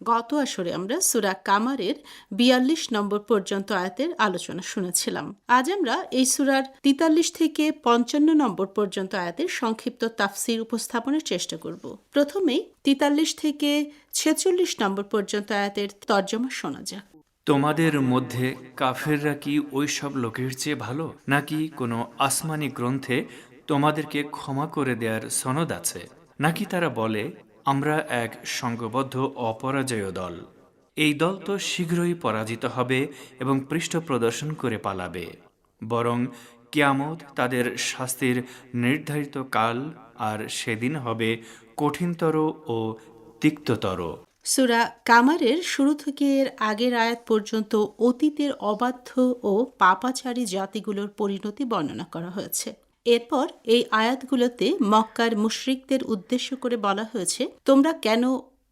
গত আসরে আমরা সূরা কামারের ৪২ নম্বর পর্যন্ত আয়াতের আলোচনা শুনেছিলাম। আজ আমরা এই সূরার ৪৩ থেকে ৫৫ নম্বর পর্যন্ত আয়াতের সংক্ষিপ্ত তাফসির উপস্থাপনের চেষ্টা করব। প্রথমেই ৪৩ থেকে ৪৬ নম্বর পর্যন্ত আয়াতের তর্জমা শোনা যাক। তোমাদের মধ্যে কাফেররা কি ওই সব লোকের চেয়ে ভালো, নাকি কোনো আসমানি গ্রন্থে তোমাদেরকে ক্ষমা করে দেওয়ার সনদ আছে? নাকি তারা বলে, আমরা এক সংঘবদ্ধ অপরাজেয় দল। এই দল তো শীঘ্রই পরাজিত হবে এবং পৃষ্ঠ প্রদর্শন করে পালাবে। বরং কিয়ামত তাদের শাস্তির নির্ধারিত কাল, আর সেদিন হবে কঠিনতর ও তিক্ততর। সূরা কামারের শুরু থেকে এর আগের আয়াত পর্যন্ত অতীতের অবাধ্য ও পাপাচারী জাতিগুলোর পরিণতি বর্ণনা করা হয়েছে। এরপর এই আয়াতগুলোতে মক্কার মুশরিকদের উদ্দেশ্য করে বলা হয়েছে, তোমরা কেন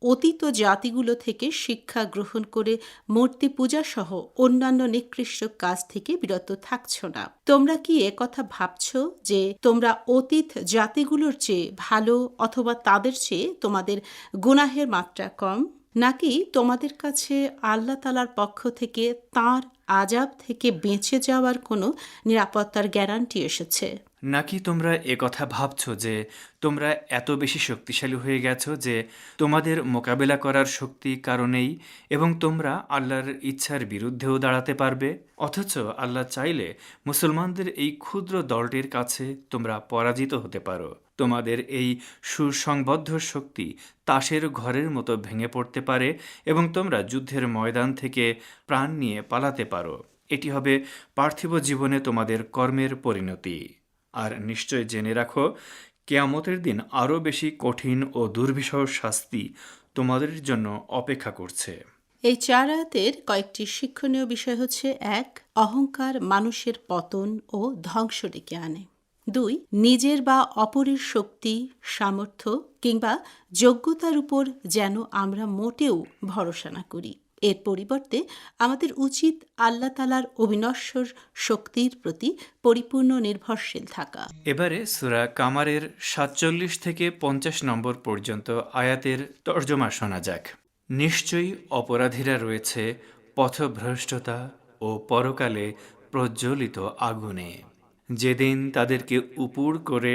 অতীত জাতিগুলো থেকে শিক্ষা গ্রহণ করে মূর্তি পূজা সহ অন্যান্য নিকৃষ্ট কাজ থেকে বিরত থাকছ না? তোমরা কি একথা ভাবছ যে তোমরা অতীত জাতিগুলোর চেয়ে ভালো, অথবা তাদের চেয়ে তোমাদের গুনাহের মাত্রা কম? নাকি তোমাদের কাছে আল্লাহ তাআলার পক্ষ থেকে তাঁর আযাব থেকে বেঁচে যাওয়ার কোনো নিরাপত্তার গ্যারান্টি এসেছে? নাকি তোমরা একথা ভাবছ যে তোমরা এত বেশি শক্তিশালী হয়ে গেছো যে তোমাদের মোকাবেলা করার শক্তি কারণেই, এবং তোমরা আল্লাহর ইচ্ছার বিরুদ্ধেও দাঁড়াতে পারবে? অথচ আল্লাহ চাইলে মুসলমানদের এই ক্ষুদ্র দলটির কাছে তোমরা পরাজিত হতে পারো। তোমাদের এই সুসংবদ্ধ শক্তি তাসের ঘরের মতো ভেঙে পড়তে পারে এবং তোমরা যুদ্ধের ময়দান থেকে প্রাণ নিয়ে পালাতে পারো। এটি হবে পার্থিব জীবনে তোমাদের কর্মের পরিণতি। আর নিশ্চয় জেনে রাখো, কেয়ামতের দিন আরও বেশি কঠিন ও দুর্বিষহ শাস্তি তোমাদের জন্য অপেক্ষা করছে। এই ৪ আয়াতের কয়েকটি শিক্ষণীয় বিষয় হচ্ছে: ১. অহংকার মানুষের পতন ও ধ্বংস ডেকে আনে। ২. নিজের বা অপরের শক্তি, সামর্থ্য কিংবা যোগ্যতার উপর যেন আমরা মোটেও ভরসা না করি। এর পরিবর্তে আমাদের উচিত আল্লাহ তাআলার অবিনশ্বর শক্তির প্রতি পরিপূর্ণ নির্ভরশীল থাকা। এবারে সূরা কামারের ৪৭ থেকে ৫০ নম্বর পর্যন্ত আয়াতের তর্জমা শোনা যাক। নিশ্চয়ই অপরাধীরা রয়েছে পথভ্রষ্টতা ও পরকালে প্রজ্বলিত আগুনে, যেদিন তাদেরকে উপুড় করে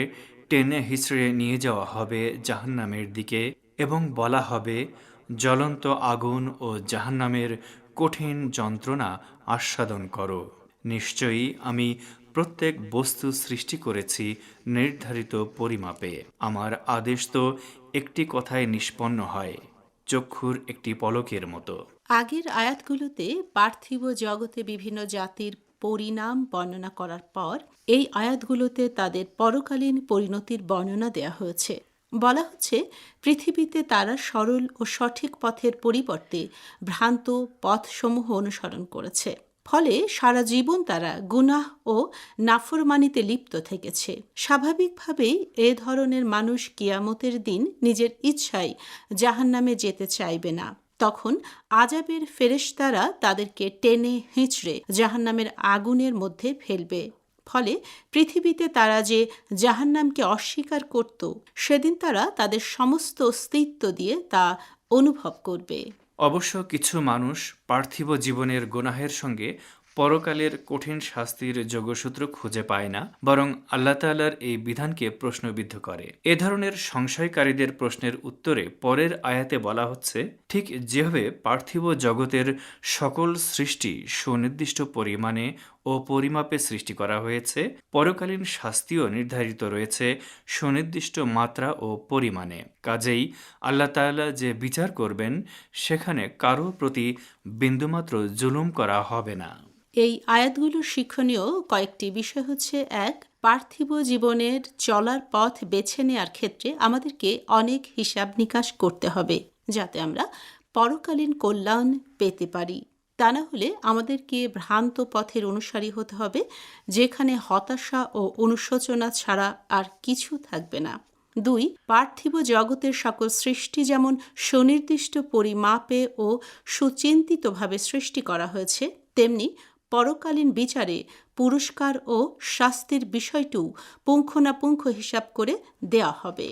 টেনে হিঁচড়ে নিয়ে যাওয়া হবে জাহান্নামের দিকে এবং বলা হবে, জ্বলন্ত আগুন ও জাহান্নামের কঠিন যন্ত্রণা আস্বাদন করো। নিশ্চয়ই আমি প্রত্যেক বস্তু সৃষ্টি করেছি নির্ধারিত পরিমাপে। আমার আদেশ তো একটি কথায় নিষ্পন্ন হয়, চক্ষুর একটি পলকের মতো। আগের আয়াতগুলোতে পার্থিব জগতে বিভিন্ন জাতির পরিণাম বর্ণনা করার পর এই আয়াতগুলোতে তাদের পরকালীন পরিণতির বর্ণনা দেয়া হয়েছে। বলা হচ্ছে, পৃথিবীতে তারা সরল ও সঠিক পথের পরিবর্তে ভ্রান্ত পথসমূহ অনুসরণ করেছে। ফলে সারা জীবন তারা গুনাহ ও নাফরমানিতে লিপ্ত থেকেছে। স্বাভাবিকভাবেই এ ধরনের মানুষ কিয়ামতের দিন নিজের ইচ্ছায় জাহান্নামে যেতে চাইবে না। তখন আযাবের ফেরেশতারা তাদেরকে টেনে হিঁচড়ে জাহান্নামের আগুনের মধ্যে ফেলবে। ফলে পৃথিবীতে তারা যে জাহান্নামকে অস্বীকার করত, সেদিন তারা তাদের সমস্ত অস্তিত্ব দিয়ে তা অনুভব করবে। অবশ্য কিছু মানুষ পার্থিব জীবনের গুনাহের সঙ্গে পরকালের কঠিন শাস্তির যোগসূত্র খুঁজে পায় না, বরং আল্লাহ তাআলার এই বিধানকে প্রশ্নবিদ্ধ করে। এ ধরনের সংশয়কারীদের প্রশ্নের উত্তরে পরের আয়াতে বলা হচ্ছে, ঠিক যেভাবে পার্থিব জগতের সকল সৃষ্টি সুনির্দিষ্ট পরিমাণে ও পরিমাপে সৃষ্টি করা হয়েছে, পরকালীন শাস্তিও নির্ধারিত রয়েছে সুনির্দিষ্ট মাত্রা ও পরিমাণে। কাজেই আল্লাহ তাআলা যে বিচার করবেন, সেখানে কারো প্রতি বিন্দুমাত্র জুলুম করা হবে না। এই আয়াতগুলোর শিক্ষণীয় কয়েকটি বিষয় হচ্ছে: ১. পার্থিব জীবনের চলার পথ বেছে নেওয়ার ক্ষেত্রে আমাদেরকে অনেক হিসাব নিকাশ করতে হবে, যাতে আমরা পরকালীন কল্যাণ পেতে পারি। তা না হলে আমাদেরকে ভ্রান্ত পথের অনুসারী হতে হবে, যেখানে হতাশা ও অনুশোচনা ছাড়া আর কিছু থাকবে না। ২. পার্থিব জগতের সকল সৃষ্টি যেমন সুনির্দিষ্ট পরিমাপে ও সুচিন্তিতভাবে সৃষ্টি করা হয়েছে, তেমনি পরকালীন বিচারে পুরস্কার ও শাস্তির বিষয়টিও পুঙ্খানুপুঙ্খ হিসাব করে দেয়া হবে।